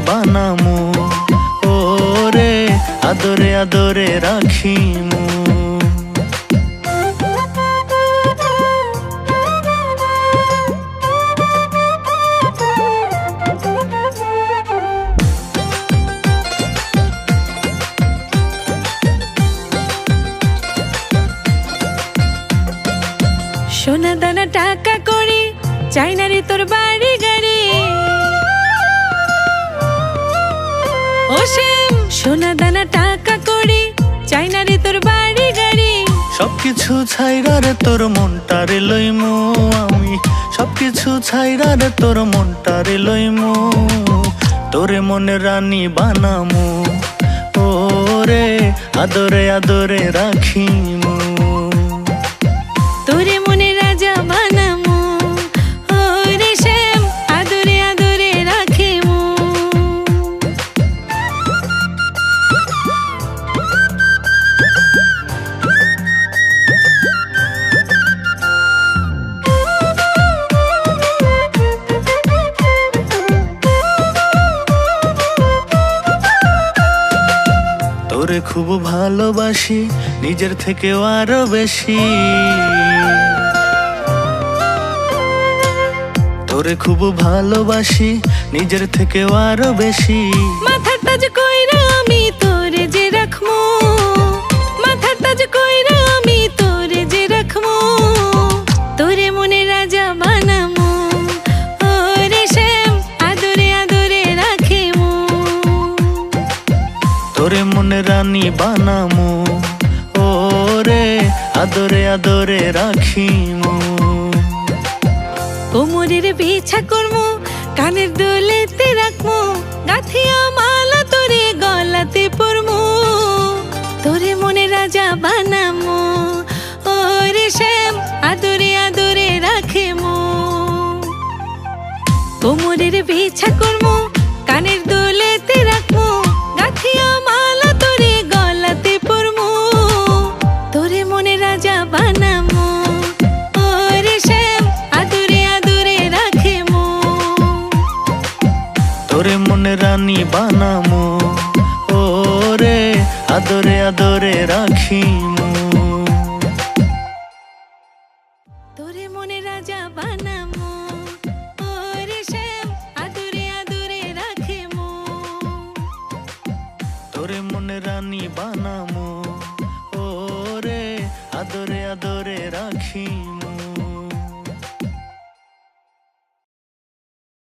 বানামু, ওরে আদরে আদরে রাখিমু। সোনা দানা টাকা করি চাই না রে তোর বাড়ি গাড়ি, ও শ্যাম সোনা দানা টাকা করি চাই না রে তোর বাড়ি গাড়ি। সবকিছু ছাইরা রে তোর মনটারে লইমু আমি, সবকিছু ছাইরা রে তোর মনটারে লইমু। তোরে মনে রানী বানামু, ওরে আদরে আদরে রাখিমু। তোরে মনে রাজা বানামু, ওরে শ্যাম আদরে আদরে রাখিমু। তোরে খুব ভালোবাসি নিজের থেকেও আরো বেশি, তোরে খুব ভালোবাসি নিজের থেকেও আরো বেশি। মাথার তাজ কইরা আমি তোরে যে রাখমু, মাথার তাজ কইরা আমি তোরে যে রাখমু। তোরে মনে রাজা বানামু, ওরে শ্যাম আদরে আদরে রাখিমু। তোরে মনে রানী বানামু, ওরে আদরে আদরে রাখিমু। কোমরের বিছা করমু, কানের দোলেতে রাখমু, গাথিয়া মালা তোরে গলাতে পরমু। তোরে মনে রাজা বানামু, ওরে শ্যাম আদরে আদরে রাখিমু। কোমরের বিছা করমু, কানের দোলেতে রাখমু, গাথিয়া মালা তোরে গলাতে পরমু। তোরে মনে রাজা বানামু, ওরে শ্যাম আদরে আদরে রাখিমু। তোরে মনে রানী বানামু, ওরে আদরে আদরে রাখিমু। তোরে মনে রাজা বানামু, ওরে শ্যাম আদরে আদরে রাখিমু। তোরে মনে রানী বানামু, ওরে আদরে আদরে রাখিমু।